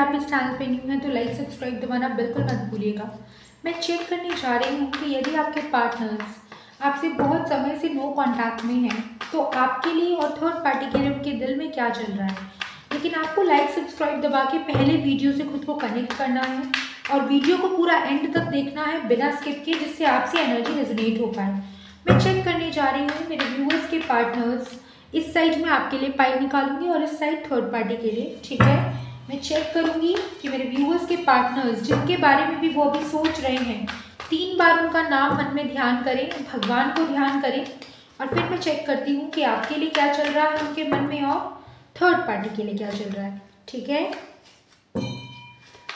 आप इस चैनल पे न्यू हैं तो लाइक सब्सक्राइब दबाना बिल्कुल मत भूलिएगा। मैं चेक करने जा रही हूँ कि यदि आपके पार्टनर्स आपसे बहुत समय से नो कांटेक्ट में हैं तो आपके लिए और थर्ड पार्टी के लिए उनके दिल में क्या चल रहा है। लेकिन आपको लाइक सब्सक्राइब दबा के पहले वीडियो से खुद को कनेक्ट करना है और वीडियो को पूरा एंड तक देखना है बिना स्किप के, जिससे आपसे एनर्जी रेजोनेट हो पाए। मैं चेक करने जा रही हूँ मेरे व्यूअर्स के पार्टनर्स। इस साइड में आपके लिए पाइल निकालूंगी और इस साइड थर्ड पार्टी के लिए। ठीक है, मैं चेक करूंगी कि मेरे व्यूअर्स के पार्टनर्स जिनके बारे में भी वो अभी सोच रहे हैं, 3 बार उनका नाम मन में ध्यान करें, भगवान को ध्यान करें और फिर मैं चेक करती हूँ कि आपके लिए क्या चल रहा है उनके मन में और थर्ड पार्टी के लिए क्या चल रहा है। ठीक है,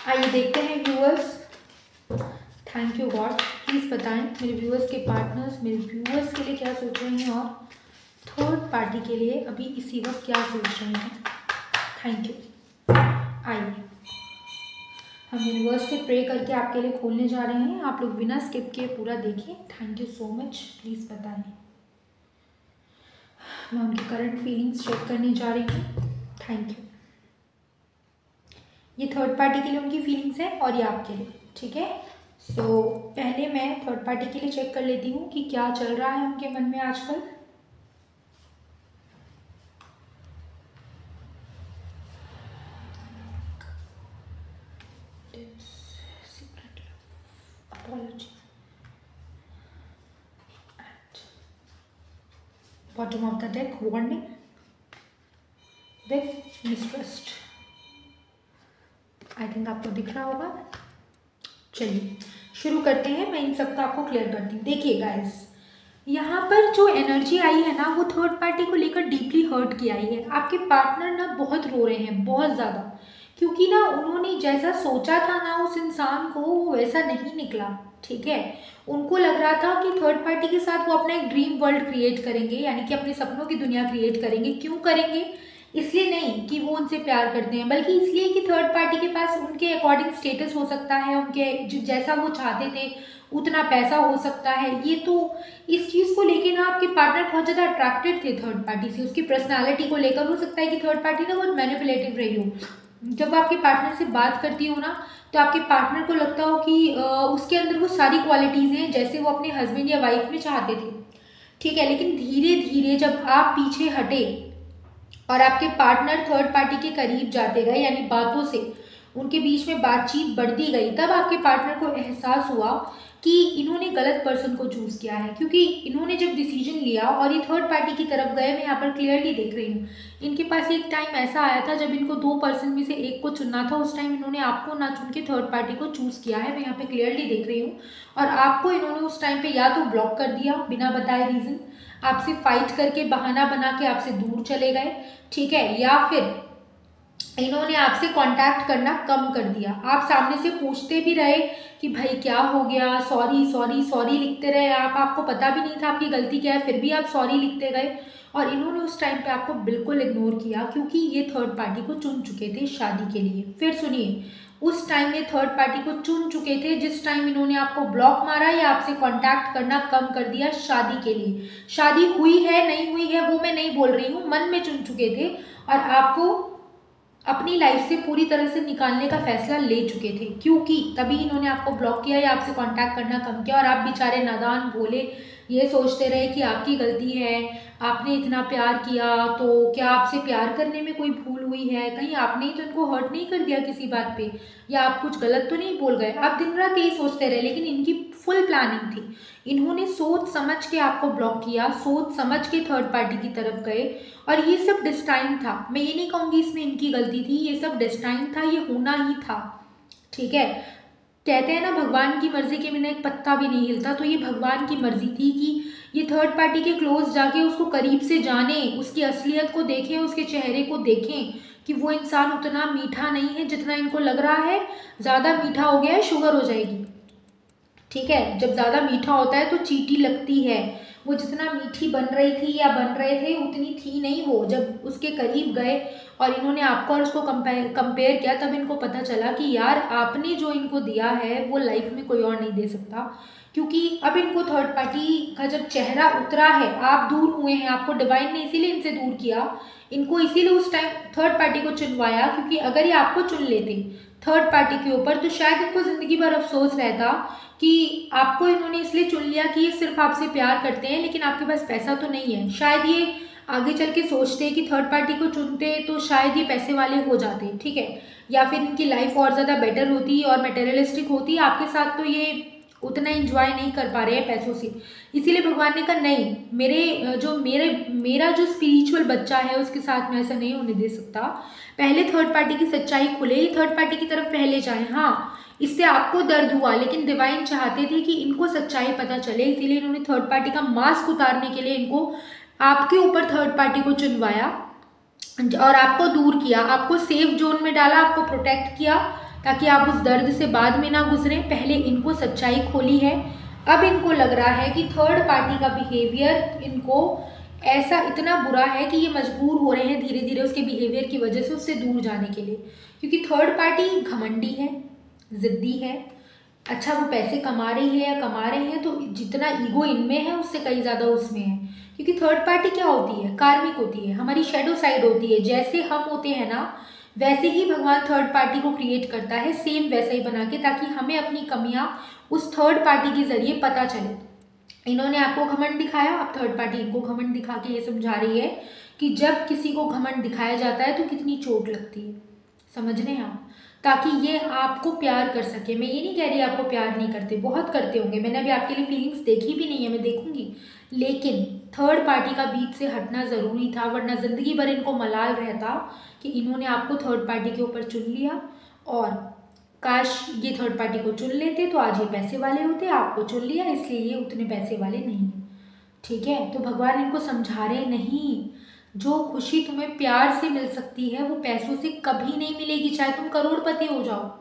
आइए देखते हैं viewers. Thank you God, please बताएं मेरे व्यूअर्स के पार्टनर्स मेरे व्यूअर्स के लिए क्या सोच रहे हैं और थर्ड पार्टी के लिए अभी इसी वक्त क्या सोच रहे हैं। Thank you. आइए हम यूनिवर्स से प्रे करके आपके लिए खोलने जा रहे हैं। आप लोग बिना स्किप किए पूरा देखिए। Thank you so much, please बताएं। मैं उनकी करंट फीलिंग्स चेक करने जा रही हूँ। Thank you. ये थर्ड पार्टी के लिए उनकी फीलिंग्स है और ये आपके लिए। ठीक है, सो पहले मैं थर्ड पार्टी के लिए चेक कर लेती हूँ कि क्या चल रहा है उनके मन में आजकल। Bottom of the deck, warning with mistrust. I think आपको दिख रहा होगा। चलिए शुरू करते हैं। मैं इन सबका आपको क्लियर करती हूँ। देखिए गाइस, यहाँ पर जो एनर्जी आई है ना वो थर्ड पार्टी को लेकर डीपली हर्ट की आई है। आपके पार्टनर ना बहुत रो रहे हैं, बहुत ज़्यादा, क्योंकि ना उन्होंने जैसा सोचा था ना उस इंसान को वो वैसा नहीं निकला। ठीक है, उनको लग रहा था कि थर्ड पार्टी के साथ वो अपना एक ड्रीम वर्ल्ड क्रिएट करेंगे, यानी कि अपने सपनों की दुनिया क्रिएट करेंगे। क्यों करेंगे? इसलिए नहीं कि वो उनसे प्यार करते हैं, बल्कि इसलिए कि थर्ड पार्टी के पास उनके अकॉर्डिंग स्टेटस हो सकता है, उनके जैसा वो चाहते थे उतना पैसा हो सकता है। ये तो इस चीज़ को लेके ना आपके पार्टनर बहुत ज़्यादा अट्रैक्टेड थे थर्ड पार्टी से, उसकी पर्सनालिटी को लेकर। हो सकता है कि थर्ड पार्टी ना बहुत मैनिपुलेटिव रही हो। जब आपके पार्टनर से बात करती हो ना तो आपके पार्टनर को लगता हो कि उसके अंदर वो सारी क्वालिटीज़ हैं जैसे वो अपने हस्बैंड या वाइफ में चाहते थे। ठीक है, लेकिन धीरे धीरे जब आप पीछे हटे और आपके पार्टनर थर्ड पार्टी के करीब जाते गए, यानी बातों से उनके बीच में बातचीत बढ़ती गई, तब आपके पार्टनर को एहसास हुआ कि इन्होंने गलत पर्सन को चूज़ किया है। क्योंकि इन्होंने जब डिसीजन लिया और ये थर्ड पार्टी की तरफ गए, मैं यहाँ पर क्लियरली देख रही हूँ, इनके पास एक टाइम ऐसा आया था जब इनको 2 पर्सन में से एक को चुनना था। उस टाइम इन्होंने आपको ना चुन के थर्ड पार्टी को चूज़ किया है, मैं यहाँ पे क्लियरली देख रही हूँ। और आपको इन्होंने उस टाइम पे या तो ब्लॉक कर दिया बिना बताए रीज़न, आपसे फाइट करके बहाना बना के आपसे दूर चले गए। ठीक है, या फिर इन्होंने आपसे कांटेक्ट करना कम कर दिया। आप सामने से पूछते भी रहे कि भाई क्या हो गया, सॉरी सॉरी सॉरी लिखते रहे आप, आपको पता भी नहीं था आपकी गलती क्या है, फिर भी आप सॉरी लिखते गए। और इन्होंने उस टाइम पे आपको बिल्कुल इग्नोर किया, क्योंकि ये थर्ड पार्टी को चुन चुके थे शादी के लिए। फिर सुनिए, उस टाइम ये थर्ड पार्टी को चुन चुके थे जिस टाइम इन्होंने आपको ब्लॉक मारा या आपसे कांटेक्ट करना कम कर दिया शादी के लिए। शादी हुई है नहीं हुई है वो मैं नहीं बोल रही हूँ, मन में चुन चुके थे और आपको अपनी लाइफ से पूरी तरह से निकालने का फैसला ले चुके थे, क्योंकि तभी इन्होंने आपको ब्लॉक किया या आपसे कांटेक्ट करना कम किया। और आप बेचारे नादान भोले ये सोचते रहे कि आपकी गलती है, आपने इतना प्यार किया तो क्या आपसे प्यार करने में कोई भूल हुई है, कहीं आपने ही तो इनको हर्ट नहीं कर दिया किसी बात पे, या आप कुछ गलत तो नहीं बोल गए। आप दिन रात यही सोचते रहे, लेकिन इनकी फुल प्लानिंग थी। इन्होंने सोच समझ के आपको ब्लॉक किया, सोच समझ के थर्ड पार्टी की तरफ गए और ये सब डिस्टाइन था। मैं ये नहीं कहूँगी इसमें इनकी गलती थी, ये सब डिस्टाइन था, ये होना ही था। ठीक है, कहते हैं ना भगवान की मर्जी के बिना एक पत्ता भी नहीं हिलता, तो ये भगवान की मर्जी थी कि ये थर्ड पार्टी के क्लोज जाके उसको करीब से जाने, उसकी असलियत को देखें, उसके चेहरे को देखें कि वो इंसान उतना मीठा नहीं है जितना इनको लग रहा है। ज़्यादा मीठा हो गया है, शुगर हो जाएगी। ठीक है, जब ज़्यादा मीठा होता है तो चीटी लगती है। वो जितना मीठी बन रही थी या बन रहे थे उतनी थी नहीं वो। जब उसके करीब गए और इन्होंने आपको और उसको कंपेयर किया, तब इनको पता चला कि यार आपने जो इनको दिया है वो लाइफ में कोई और नहीं दे सकता। क्योंकि अब इनको थर्ड पार्टी का जब चेहरा उतरा है, आप दूर हुए हैं, आपको डिवाइन ने इसीलिए इनसे दूर किया, इनको इसीलिए उस टाइम थर्ड पार्टी को चुनवाया। क्योंकि अगर ये आपको चुन लेते थर्ड पार्टी के ऊपर तो शायद इनको ज़िंदगी भर अफसोस रहता कि आपको इन्होंने इसलिए चुन लिया कि ये सिर्फ आपसे प्यार करते हैं लेकिन आपके पास पैसा तो नहीं है। शायद ये आगे चल के सोचते कि थर्ड पार्टी को चुनते तो शायद ये पैसे वाले हो जाते, ठीक है, या फिर इनकी लाइफ और ज़्यादा बेटर होती और मटेरियलिस्टिक होती। आपके साथ तो ये उतना एंजॉय नहीं कर पा रहे हैं पैसों से, इसीलिए भगवान ने कहा नहीं, मेरा जो स्पिरिचुअल बच्चा है उसके साथ मैं ऐसा नहीं होने दे सकता। पहले थर्ड पार्टी की सच्चाई खुले, थर्ड पार्टी की तरफ पहले जाएं। हाँ, इससे आपको दर्द हुआ लेकिन डिवाइन चाहते थे कि इनको सच्चाई पता चले, इसीलिए इन्होंने थर्ड पार्टी का मास्क उतारने के लिए इनको आपके ऊपर थर्ड पार्टी को चुनवाया और आपको दूर किया, आपको सेफ जोन में डाला, आपको प्रोटेक्ट किया ताकि आप उस दर्द से बाद में ना गुजरें। पहले इनको सच्चाई खोली है, अब इनको लग रहा है कि थर्ड पार्टी का बिहेवियर इनको ऐसा इतना बुरा है कि ये मजबूर हो रहे हैं धीरे धीरे उसके बिहेवियर की वजह से उससे दूर जाने के लिए। क्योंकि थर्ड पार्टी घमंडी है, ज़िद्दी है। अच्छा, वो पैसे कमा रही है या कमा रहे हैं तो जितना ईगो इनमें है उससे कहीं ज़्यादा उसमें है। क्योंकि थर्ड पार्टी क्या होती है, कार्मिक होती है, हमारी शेडो साइड होती है। जैसे हम होते हैं ना वैसे ही भगवान थर्ड पार्टी को क्रिएट करता है, सेम वैसा ही बना के, ताकि हमें अपनी कमियां उस थर्ड पार्टी के जरिए पता चले। इन्होंने आपको घमंड दिखाया, अब थर्ड पार्टी इनको घमंड दिखा के ये समझा रही है कि जब किसी को घमंड दिखाया जाता है तो कितनी चोट लगती है, समझ रहे हैं आप, ताकि ये आपको प्यार कर सके। मैं ये नहीं कह रही आपको प्यार नहीं करते, बहुत करते होंगे, मैंने अभी आपके लिए फीलिंग्स देखी भी नहीं है, मैं देखूंगी, लेकिन थर्ड पार्टी का बीच से हटना ज़रूरी था, वरना ज़िंदगी भर इनको मलाल रहता कि इन्होंने आपको थर्ड पार्टी के ऊपर चुन लिया। और काश ये थर्ड पार्टी को चुन लेते तो आज ये पैसे वाले होते, आपको चुन लिया इसलिए ये उतने पैसे वाले नहीं हैं, ठीक है। तो भगवान इनको समझा रहे नहीं, जो खुशी तुम्हें प्यार से मिल सकती है वो पैसों से कभी नहीं मिलेगी, चाहे तुम करोड़पति हो जाओ।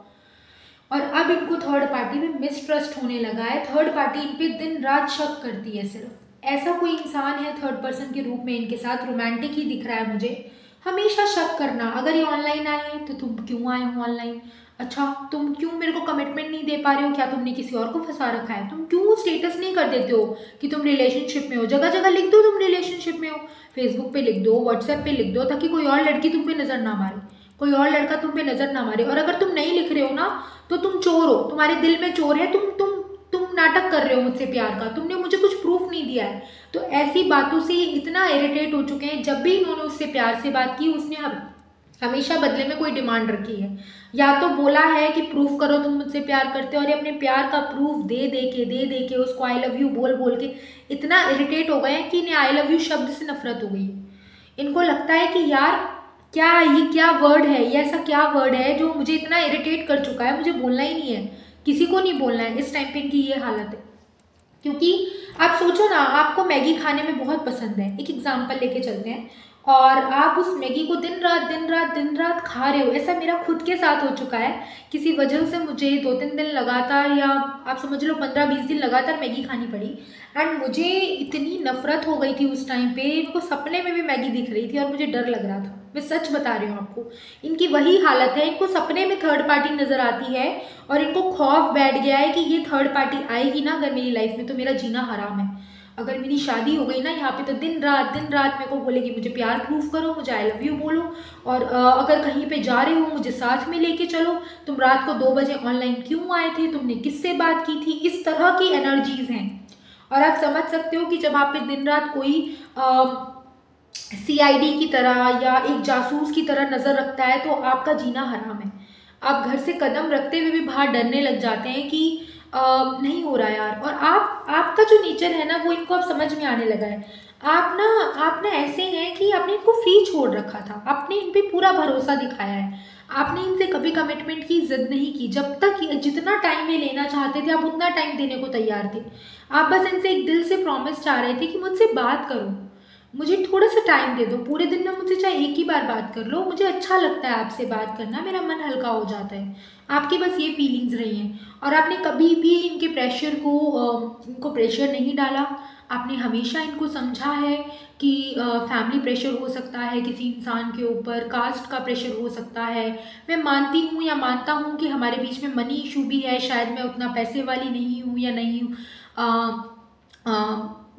और अब इनको थर्ड पार्टी में मिसट्रस्ट होने लगा है, थर्ड पार्टी इन पे दिन रात शक करती है। सिर्फ ऐसा कोई इंसान है थर्ड पर्सन के रूप में इनके साथ, रोमांटिक ही दिख रहा है मुझे, हमेशा शक करना। अगर ये ऑनलाइन आए हैं तो तुम क्यों आए हो ऑनलाइन, अच्छा तुम क्यों मेरे को कमिटमेंट नहीं दे पा रहे हो, क्या तुमने किसी और को फंसा रखा है, तुम क्यों स्टेटस नहीं कर देते हो कि तुम रिलेशनशिप में हो, जगह जगह लिख दो तुम रिलेशनशिप में हो, फेसबुक पे लिख दो, व्हाट्सएप पे लिख दो, ताकि कोई और लड़की तुम पे नज़र ना मारे, कोई और लड़का तुम पे नज़र ना मारे। और अगर तुम नहीं लिख रहे हो ना तो तुम चोर हो, तुम्हारे दिल में चोर है, तुम नाटक कर रहे हो मुझसे प्यार का, तुमने मुझे कुछ प्रूफ नहीं दिया है। तो ऐसी बातों से इतना इरिटेट हो चुके हैं, जब भी इन्होंने उससे प्यार से बात की उसने हमेशा बदले में कोई डिमांड रखी है, या तो बोला है कि प्रूफ करो तुम मुझसे प्यार करते हो, और ये अपने प्यार का प्रूफ दे दे के उसको आई लव यू बोल बोल के इतना इरिटेट हो गए हैं कि इन्हें आई लव यू शब्द से नफरत हो गई है। इनको लगता है कि यार क्या वर्ड है, ये ऐसा क्या वर्ड है जो मुझे इतना इरिटेट कर चुका है, मुझे बोलना ही नहीं है, किसी को नहीं बोलना है। इस टाइम पे इनकी ये हालत है। क्योंकि आप सोचो ना, आपको मैगी खाने में बहुत पसंद है, एक एग्जांपल लेके चलते हैं, और आप उस मैगी को दिन रात खा रहे हो। ऐसा मेरा खुद के साथ हो चुका है, किसी वजह से मुझे 2-3 दिन लगातार, या आप समझ लो 15-20 दिन लगातार मैगी खानी पड़ी। एंड मुझे इतनी नफरत हो गई थी उस टाइम पे, इनको सपने में भी मैगी दिख रही थी और मुझे डर लग रहा था, मैं सच बता रही हूँ आपको। इनकी वही हालत है, इनको सपने में थर्ड पार्टी नज़र आती है और इनको खौफ बैठ गया है कि ये थर्ड पार्टी आएगी ना अगर मेरी लाइफ में तो मेरा जीना हराम है। अगर मेरी शादी हो गई ना यहाँ पे तो दिन रात मेरे को बोलेगी मुझे प्यार प्रूफ करो, मुझे आई लव यू बोलो, और अगर कहीं पे जा रहे हो मुझे साथ में लेके चलो, तुम रात को 2 बजे ऑनलाइन क्यों आए थे, तुमने किससे बात की थी। इस तरह की एनर्जीज हैं। और आप समझ सकते हो कि जब आप पे दिन रात कोई CID की तरह या एक जासूस की तरह नज़र रखता है तो आपका जीना हराम है। आप घर से कदम रखते हुए भी बाहर डरने लग जाते हैं कि नहीं हो रहा यार। और आपका जो नेचर है ना वो इनको अब समझ में आने लगा है। आप ना ऐसे हैं कि आपने इनको फ्री छोड़ रखा था, आपने इन पे पूरा भरोसा दिखाया है, आपने इनसे कभी कमिटमेंट की जिद नहीं की। जब तक जितना टाइम ये लेना चाहते थे आप उतना टाइम देने को तैयार थे। आप बस इनसे एक दिल से प्रॉमिस चाह रहे थे कि मुझसे बात करो, मुझे थोड़ा सा टाइम दे दो, पूरे दिन में मुझसे चाहे एक ही बार बात कर लो, मुझे अच्छा लगता है आपसे बात करना, मेरा मन हल्का हो जाता है। आपकी बस ये फीलिंग्स रही हैं। और आपने कभी भी इनके प्रेशर को इनको प्रेशर नहीं डाला। आपने हमेशा इनको समझा है कि फैमिली प्रेशर हो सकता है किसी इंसान के ऊपर, कास्ट का प्रेशर हो सकता है। मैं मानती हूँ या मानता हूँ कि हमारे बीच में मनी इशू भी है, शायद मैं उतना पैसे वाली नहीं हूँ या नहीं हूँ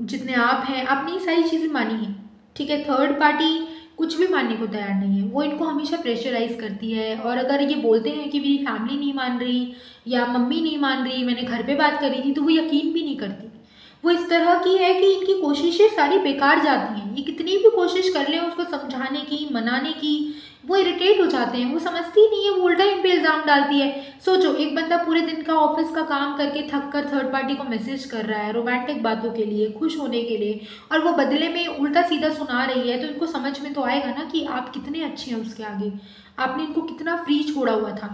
जितने आप हैं। आपने ये सारी चीज़ें मानी हैं, ठीक है। थर्ड पार्टी कुछ भी मानने को तैयार नहीं है, वो इनको हमेशा प्रेशराइज करती है। और अगर ये बोलते हैं कि मेरी फैमिली नहीं मान रही या मम्मी नहीं मान रही, मैंने घर पे बात करी थी, तो वो यकीन भी नहीं करती। वो इस तरह की है कि इनकी कोशिशें सारी बेकार जाती हैं। ये कितनी भी कोशिश कर लें उसको समझाने की, मनाने की, वो इरिटेट हो जाते हैं। वो समझती नहीं है, वो उल्टा इन पे इल्ज़ाम डालती है। सोचो, एक बंदा पूरे दिन का ऑफिस का काम करके थक कर थर्ड पार्टी को मैसेज कर रहा है रोमांटिक बातों के लिए, खुश होने के लिए, और वो बदले में उल्टा सीधा सुना रही है, तो इनको समझ में तो आएगा ना कि आप कितने अच्छे हैं उसके आगे, आपने इनको कितना फ्री छोड़ा हुआ था।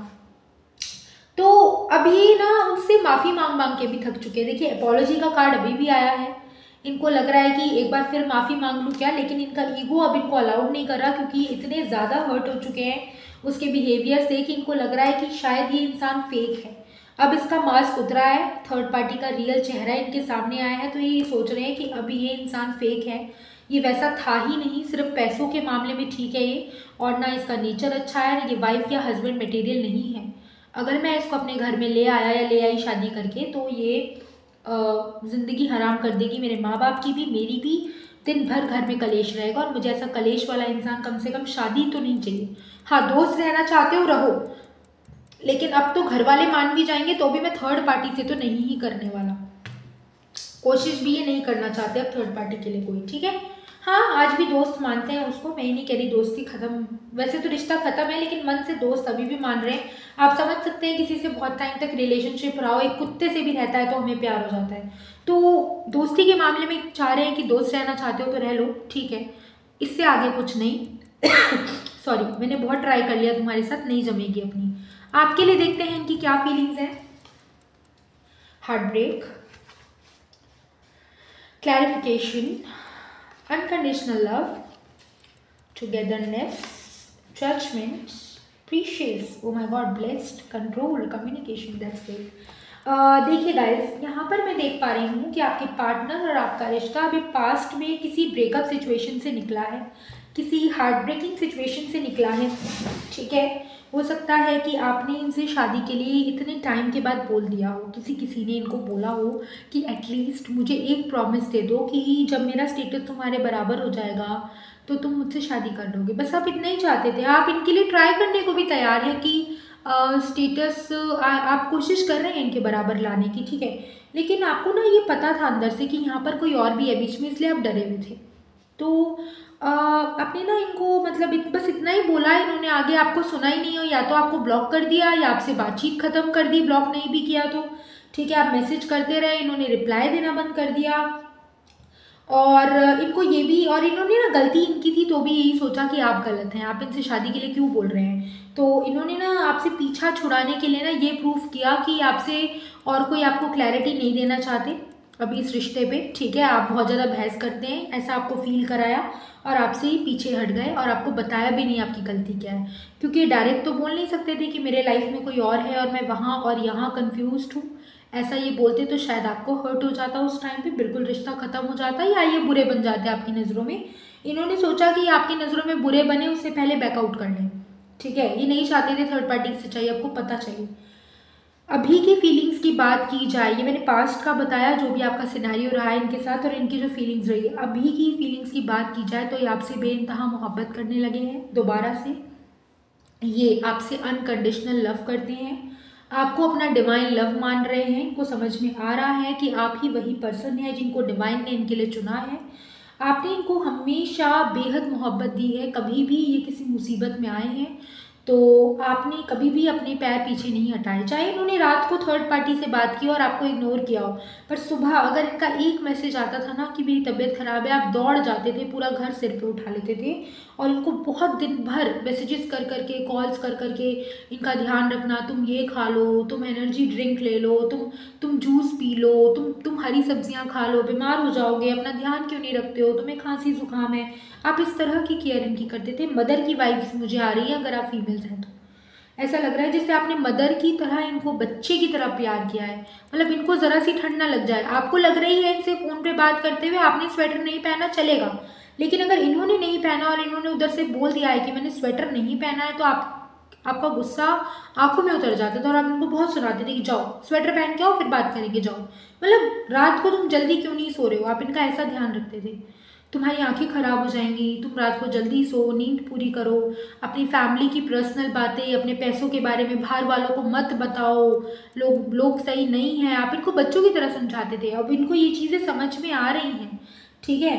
तो अभी ना उनसे माफ़ी मांग मांग के भी थक चुके हैं। देखिए, अपॉलॉजी का कार्ड अभी भी आया है। इनको लग रहा है कि एक बार फिर माफ़ी मांग लूँ क्या, लेकिन इनका ईगो अब इनको अलाउड नहीं कर रहा, क्योंकि इतने ज़्यादा हर्ट हो चुके हैं उसके बिहेवियर से कि इनको लग रहा है कि शायद ये इंसान फेक है। अब इसका मास्क उतरा है, थर्ड पार्टी का रियल चेहरा इनके सामने आया है, तो ये सोच रहे हैं कि अभी ये इंसान फेक है, ये वैसा था ही नहीं, सिर्फ पैसों के मामले में ठीक है ये, और ना इसका नेचर अच्छा है, ये वाइफ या हस्बैंड मटेरियल नहीं है। अगर मैं इसको अपने घर में ले आया या ले आई शादी करके, तो ये ज़िंदगी हराम कर देगी, मेरे माँ बाप की भी, मेरी भी। दिन भर घर में कलेश रहेगा, और मुझे ऐसा कलेश वाला इंसान कम से कम शादी तो नहीं चाहिए। हाँ, दोस्त रहना चाहते हो रहो, लेकिन अब तो घर वाले मान भी जाएंगे तो भी मैं थर्ड पार्टी से तो नहीं ही करने वाला। कोशिश भी ये नहीं करना चाहते अब थर्ड पार्टी के लिए कोई, ठीक है। हाँ, आज भी दोस्त मानते हैं उसको, मैं ही नहीं कह रही दोस्ती खत्म, वैसे तो रिश्ता खत्म है, लेकिन मन से दोस्त अभी भी मान रहे हैं। आप समझ सकते हैं, किसी से बहुत टाइम तक रिलेशनशिप रहा हो, एक कुत्ते से भी रहता है तो हमें प्यार हो जाता है। तो दोस्ती के मामले में चाह रहे हैं कि दोस्त रहना चाहते हो तो रह लो, ठीक है, इससे आगे कुछ नहीं। सॉरी, मैंने बहुत ट्राई कर लिया तुम्हारे साथ, नहीं जमेगी अपनी। आपके लिए देखते हैं इनकी क्या फीलिंग्स हैं। Heartbreak, clarification, unconditional love, togetherness, judgment, precious, oh my god, blessed, control, communication, that's great। देखिए गाइस, यहाँ पर मैं देख पा रही हूँ कि आपके पार्टनर और आपका रिश्ता अभी पास्ट में किसी ब्रेकअप सिचुएशन से निकला है, किसी हार्ट ब्रेकिंग सिचुएशन से निकला है, ठीक है। हो सकता है कि आपने इनसे शादी के लिए इतने टाइम के बाद बोल दिया हो, किसी ने इनको बोला हो कि एटलीस्ट मुझे एक प्रॉमिस दे दो कि जब मेरा स्टेटस तुम्हारे बराबर हो जाएगा तो तुम मुझसे शादी कर लोगे। बस आप इतना ही चाहते थे। आप इनके लिए ट्राई करने को भी तैयार हैं कि स्टेटस आप कोशिश कर रहे हैं इनके बराबर लाने की, ठीक है। लेकिन आपको ना ये पता था अंदर से कि यहाँ पर कोई और भी है बीच में, इसलिए आप डरे हुए थे। तो आपने ना इनको मतलब बस इतना ही बोला, इन्होंने आगे आपको सुना ही नहीं हो, या तो आपको ब्लॉक कर दिया या आपसे बातचीत ख़त्म कर दी, ब्लॉक नहीं भी किया तो, ठीक है। आप मैसेज करते रहे, इन्होंने रिप्लाई देना बंद कर दिया। और इनको ये भी, और इन्होंने ना गलती इनकी थी तो भी यही सोचा कि आप गलत हैं, आप इनसे शादी के लिए क्यों बोल रहे हैं। तो इन्होंने ना आपसे पीछा छुड़ाने के लिए ना ये प्रूफ किया कि आपसे और कोई आपको क्लैरिटी नहीं देना चाहते अभी इस रिश्ते पे, ठीक है। आप बहुत ज़्यादा बहस करते हैं, ऐसा आपको फील कराया और आपसे ही पीछे हट गए, और आपको बताया भी नहीं आपकी गलती क्या है, क्योंकि डायरेक्ट तो बोल नहीं सकते थे कि मेरे लाइफ में कोई और है और मैं वहाँ और यहाँ कन्फ्यूज़्ड हूँ। ऐसा ये बोलते तो शायद आपको हर्ट हो जाता उस टाइम पे, बिल्कुल रिश्ता ख़त्म हो जाता, या ये बुरे बन जाते आपकी नज़रों में। इन्होंने सोचा कि आपकी नज़रों में बुरे बने उससे पहले बैकआउट कर लें, ठीक है। ये नहीं चाहते थे थर्ड पार्टी की सच्चाई आपको पता चले। अभी की फीलिंग्स की बात की जाए, ये मैंने पास्ट का बताया जो भी आपका सिनेरियो रहा है इनके साथ और इनकी जो फीलिंग्स रही है। अभी की फीलिंग्स की बात की जाए तो ये आपसे बेइंतहा मोहब्बत करने लगे हैं दोबारा से। ये आपसे अनकंडीशनल लव करते हैं, आपको अपना डिवाइन लव मान रहे हैं। इनको समझ में आ रहा है कि आप ही वही पर्सन है जिनको डिवाइन ने इनके लिए चुना है। आपने इनको हमेशा बेहद मोहब्बत दी है, कभी भी ये किसी मुसीबत में आए हैं तो आपने कभी भी अपने पैर पीछे नहीं हटाए। चाहे इन्होंने रात को थर्ड पार्टी से बात की और आपको इग्नोर किया हो, पर सुबह अगर इनका एक मैसेज आता था ना कि मेरी तबीयत ख़राब है, आप दौड़ जाते थे, पूरा घर सिर पे उठा लेते थे। और इनको बहुत दिन भर मैसेजेस कर करके, कॉल्स कर करके इनका ध्यान रखना, तुम ये खा लो, तुम एनर्जी ड्रिंक ले लो, तुम जूस पी लो, तुम हरी सब्जियां खा लो, बीमार हो जाओगे, अपना ध्यान क्यों नहीं रखते हो, तुम्हें खांसी जुकाम है। आप इस तरह की केयर इनकी करते थे। मदर की वाइब्स मुझे आ रही है अगर आप फीमेल्स हैं तो। ऐसा लग रहा है जैसे आपने मदर की तरह इनको बच्चे की तरह प्यार किया है। मतलब इनको ज़रा सी ठंड ना लग जाए। आपको लग रही है इनसे फ़ोन पे बात करते हुए आपने स्वेटर नहीं पहना चलेगा, लेकिन अगर इन्होंने नहीं पहना और इन्होंने उधर से बोल दिया है कि मैंने स्वेटर नहीं पहना है, तो आपका गुस्सा आंखों में उतर जाता था और आप इनको बहुत सुनाते थे कि जाओ स्वेटर पहन के आओ फिर बात करेंगे जाओ। मतलब रात को तुम जल्दी क्यों नहीं सो रहे हो, आप इनका ऐसा ध्यान रखते थे। तुम्हारी आंखें खराब हो जाएंगी, तुम रात को जल्दी सो, नींद पूरी करो, अपनी फैमिली की पर्सनल बातें, अपने पैसों के बारे में बाहर वालों को मत बताओ, लोग सही नहीं हैं। आप इनको बच्चों की तरह समझाते थे। अब इनको ये चीज़ें समझ में आ रही हैं, ठीक है।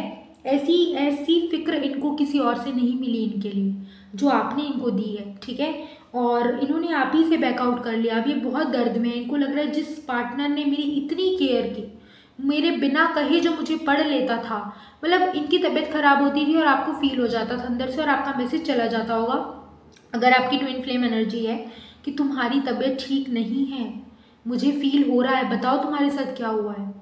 ऐसी ऐसी फिक्र इनको किसी और से नहीं मिली इनके लिए जो आपने इनको दी है, ठीक है। और इन्होंने आप ही से बैकआउट कर लिया। अब ये बहुत दर्द में है। इनको लग रहा है जिस पार्टनर ने मेरी इतनी केयर की, मेरे बिना कहे जो मुझे पढ़ लेता था, मतलब इनकी तबीयत खराब होती थी और आपको फील हो जाता था अंदर से और आपका मैसेज चला जाता होगा अगर आपकी ट्विन फ्लेम एनर्जी है कि तुम्हारी तबीयत ठीक नहीं है, मुझे फील हो रहा है, बताओ तुम्हारे साथ क्या हुआ है,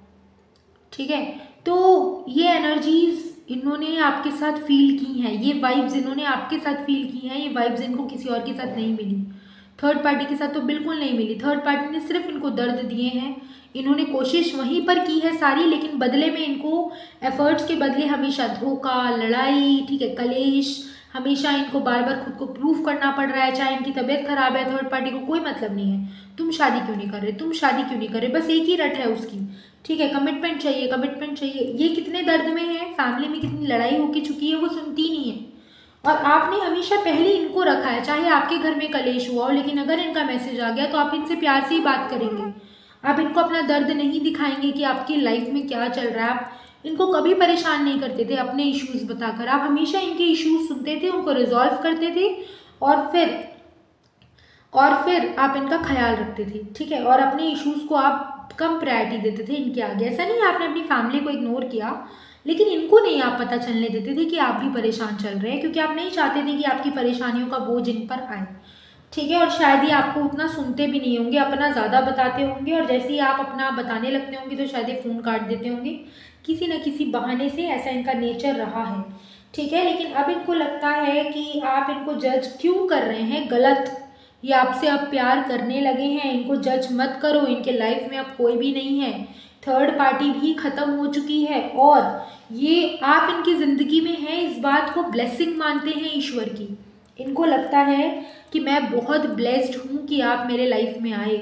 ठीक है। तो ये एनर्जीज इन्होंने आपके साथ फील की हैं, ये वाइब्स इन्होंने आपके साथ फील की हैं। ये वाइब्स इनको किसी और के साथ नहीं मिली, थर्ड पार्टी के साथ तो बिल्कुल नहीं मिली। थर्ड पार्टी ने सिर्फ इनको दर्द दिए हैं। इन्होंने कोशिश वहीं पर की है सारी, लेकिन बदले में इनको एफर्ट्स के बदले हमेशा धोखा, लड़ाई, ठीक है, कलेश, हमेशा इनको बार बार खुद को प्रूफ करना पड़ रहा है। चाहे इनकी तबीयत खराब है, थर्ड पार्टी को कोई मतलब नहीं है तुम शादी क्यों नहीं कर रहे, तुम शादी क्यों नहीं कर रहे, बस एक ही रट है उसकी, ठीक है, कमिटमेंट चाहिए, कमिटमेंट चाहिए। ये कितने दर्द में है, फैमिली में कितनी लड़ाई होके चुकी है, वो सुनती नहीं है। और आपने हमेशा पहले इनको रखा है, चाहे आपके घर में कलेश हुआ हो, लेकिन अगर इनका मैसेज आ गया तो आप इनसे प्यार से ही बात करेंगे। आप इनको अपना दर्द नहीं दिखाएंगे कि आपकी लाइफ में क्या चल रहा है। आप इनको कभी परेशान नहीं करते थे अपने इश्यूज बताकर। आप हमेशा इनके इश्यूज सुनते थे, उनको रिजॉल्व करते थे और फिर आप इनका ख्याल रखते थे, ठीक है। और अपने इश्यूज को आप कम प्रायोरिटी देते थे इनके आगे। ऐसा नहीं आपने अपनी फैमिली को इग्नोर किया, लेकिन इनको नहीं आप पता चलने देते थे कि आप भी परेशान चल रहे हैं, क्योंकि आप नहीं चाहते थे कि आपकी परेशानियों का बोझ इन पर आए, ठीक है। और शायद ही आपको उतना सुनते भी नहीं होंगे, अपना ज़्यादा बताते होंगे, और जैसे ही आप अपना बताने लगते होंगे तो शायद ये फ़ोन काट देते होंगे किसी न किसी बहाने से। ऐसा इनका नेचर रहा है, ठीक है। लेकिन अब इनको लगता है कि आप इनको जज क्यों कर रहे हैं, गलत। ये आपसे अब प्यार करने लगे हैं, इनको जज मत करो। इनके लाइफ में अब कोई भी नहीं है, थर्ड पार्टी भी ख़त्म हो चुकी है, और ये आप इनकी ज़िंदगी में हैं, इस बात को ब्लेसिंग मानते हैं ईश्वर की। इनको लगता है कि मैं बहुत ब्लेस्ड हूँ कि आप मेरे लाइफ में आए,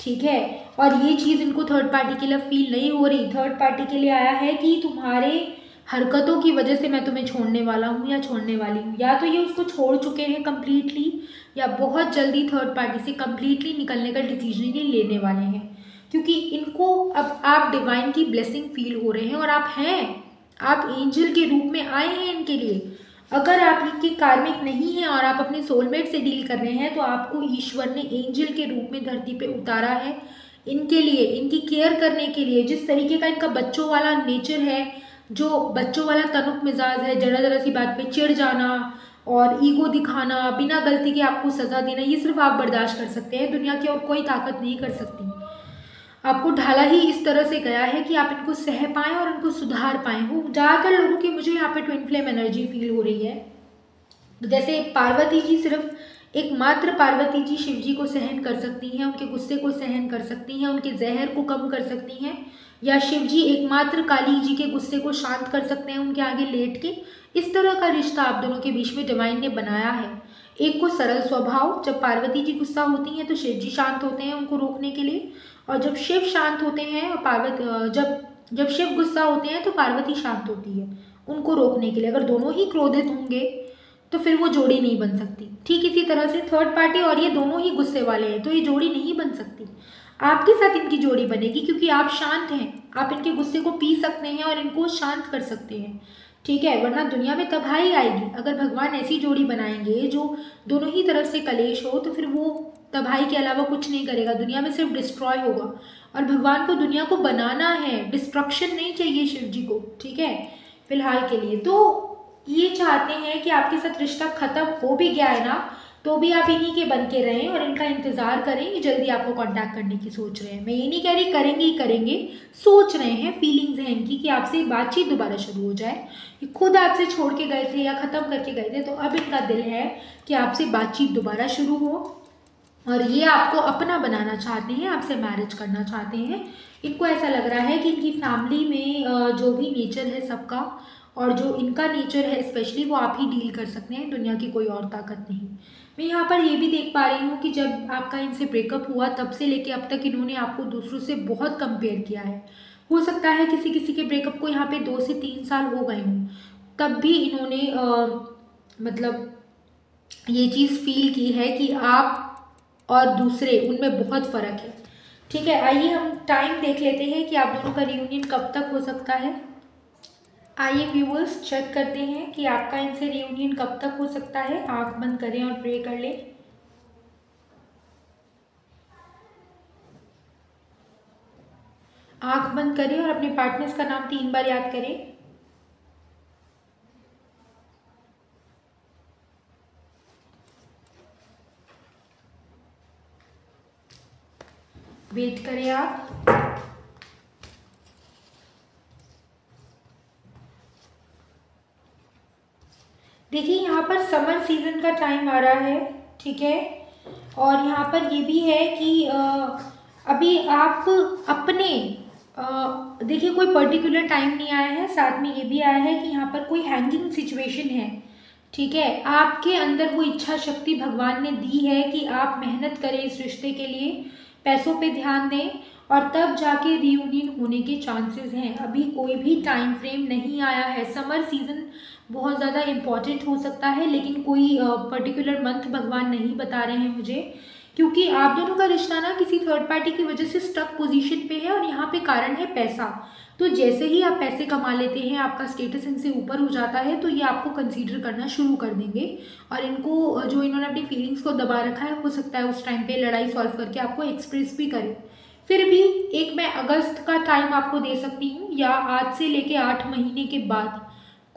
ठीक है। और ये चीज़ इनको थर्ड पार्टी के लिए फील नहीं हो रही। थर्ड पार्टी के लिए आया है कि तुम्हारे हरकतों की वजह से मैं तुम्हें छोड़ने वाला हूँ या छोड़ने वाली हूँ। या तो ये उसको छोड़ चुके हैं कम्प्लीटली, या बहुत जल्दी थर्ड पार्टी से कम्प्लीटली निकलने का डिसीजन ये लेने वाले हैं, क्योंकि इनको अब आप डिवाइन की ब्लेसिंग फील हो रहे हैं और आप हैं, आप एंजल के रूप में आए हैं इनके लिए। अगर आप इनके कार्मिक नहीं हैं और आप अपने सोलमेट से डील कर रहे हैं, तो आपको ईश्वर ने एंजल के रूप में धरती पे उतारा है इनके लिए, इनकी केयर करने के लिए। जिस तरीके का इनका बच्चों वाला नेचर है, जो बच्चों वाला तनुक मिजाज है, जरा जरा सी बात पे चिढ़ जाना और ईगो दिखाना, बिना गलती के आपको सज़ा देना, ये सिर्फ आप बर्दाश्त कर सकते हैं, दुनिया की और कोई ताकत नहीं कर सकती। आपको ढाला ही इस तरह से गया है कि आप इनको सह पाएँ और इनको सुधार पाएँ। वो ज़्यादातर लोगों की मुझे यहाँ पे ट्विन फ्लेम एनर्जी फील हो रही है। तो जैसे पार्वती जी, सिर्फ एकमात्र पार्वती जी शिव जी को सहन कर सकती हैं, उनके गुस्से को सहन कर सकती हैं, उनके जहर को कम कर सकती हैं, या शिव जी एकमात्र काली जी के गुस्से को शांत कर सकते हैं उनके आगे लेट के। इस तरह का रिश्ता आप दोनों के बीच में डिवाइन ने बनाया है। एक को सरल स्वभाव, जब पार्वती जी गुस्सा होती हैं तो शिव जी शांत होते हैं उनको रोकने के लिए, और जब शिव शांत होते हैं और जब शिव गुस्सा होते हैं तो पार्वती शांत होती है उनको रोकने के लिए। अगर दोनों ही क्रोधित होंगे तो फिर वो जोड़ी नहीं बन सकती। ठीक इसी तरह से थर्ड पार्टी और ये दोनों ही गुस्से वाले हैं, तो ये जोड़ी नहीं बन सकती। आपके साथ इनकी जोड़ी बनेगी क्योंकि आप शांत हैं, आप इनके गुस्से को पी सकते हैं और इनको शांत कर सकते हैं, ठीक है। वरना दुनिया में तबाही आएगी। अगर भगवान ऐसी जोड़ी बनाएंगे जो दोनों ही तरफ से कलेश हो, तो फिर वो तबाही के अलावा कुछ नहीं करेगा, दुनिया में सिर्फ डिस्ट्रॉय होगा। और भगवान को दुनिया को बनाना है, डिस्ट्रक्शन नहीं चाहिए शिव जी को, ठीक है, फिलहाल के लिए। तो ये चाहते हैं कि आपके साथ रिश्ता खत्म हो भी गया है ना, तो भी आप इन्हीं के बन के रहें और इनका इंतज़ार करें। ये जल्दी आपको कांटेक्ट करने की सोच रहे हैं। मैं ये नहीं कह रही करेंगे ही करेंगे, सोच रहे हैं, फीलिंग्स हैं इनकी कि आपसे बातचीत दोबारा शुरू हो जाए। ये खुद आपसे छोड़ के गए थे या ख़त्म करके गए थे, तो अब इनका दिल है कि आपसे बातचीत दोबारा शुरू हो, और ये आपको अपना बनाना चाहते हैं, आपसे मैरिज करना चाहते हैं। इनको ऐसा लग रहा है कि इनकी फैमिली में जो भी नेचर है सबका, और जो इनका नेचर है स्पेशली, वो आप ही डील कर सकते हैं, दुनिया की कोई और ताकत नहीं। मैं यहाँ पर ये भी देख पा रही हूँ कि जब आपका इनसे ब्रेकअप हुआ तब से लेके अब तक इन्होंने आपको दूसरों से बहुत कंपेयर किया है। हो सकता है किसी किसी के ब्रेकअप को यहाँ पे 2 से 3 साल हो गए हों, तब भी इन्होंने मतलब ये चीज़ फील की है कि आप और दूसरे, उनमें बहुत फ़र्क है। ठीक है, आइए हम टाइम देख लेते हैं कि आप दोनों का रियूनियन कब तक हो सकता है। आइए व्यूअर्स चेक करते हैं कि आपका इनसे रियूनियन कब तक हो सकता है। आंख बंद करें और प्रे कर लें। आंख बंद करें और अपने पार्टनर्स का नाम 3 बार याद करें। वेट करें आप। देखिए यहाँ पर समर सीजन का टाइम आ रहा है, ठीक है। और यहाँ पर ये भी है कि अभी आप अपने देखिए कोई पर्टिकुलर टाइम नहीं आया है, साथ में ये भी आया है कि यहाँ पर कोई हैंगिंग सिचुएशन है, ठीक है। आपके अंदर वो इच्छा शक्ति भगवान ने दी है कि आप मेहनत करें इस रिश्ते के लिए, पैसों पे ध्यान दें, और तब जाके रियूनियन होने के चांसेस हैं। अभी कोई भी टाइम फ्रेम नहीं आया है। समर सीज़न बहुत ज़्यादा इम्पॉर्टेंट हो सकता है, लेकिन कोई पर्टिकुलर मंथ भगवान नहीं बता रहे हैं मुझे, क्योंकि आप दोनों का रिश्ता ना किसी थर्ड पार्टी की वजह से स्टक पोजीशन पे है, और यहाँ पे कारण है पैसा। तो जैसे ही आप पैसे कमा लेते हैं, आपका स्टेटस इनसे ऊपर हो जाता है, तो ये आपको कंसीडर करना शुरू कर देंगे। और इनको जो इन्होंने अपनी फीलिंग्स को दबा रखा है, हो सकता है उस टाइम पे लड़ाई सॉल्व करके आपको एक्सप्रेस भी करें। फिर भी एक मैं अगस्त का टाइम आपको दे सकती हूँ, या आज से लेके 8 महीने के बाद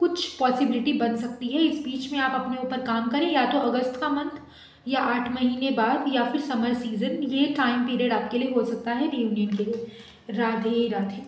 कुछ पॉसिबिलिटी बन सकती है। इस बीच में आप अपने ऊपर काम करें, या तो अगस्त का मंथ, या 8 महीने बाद, या फिर समर सीजन। ये टाइम पीरियड आपके लिए हो सकता है रियूनियन के लिए। राधे राधे।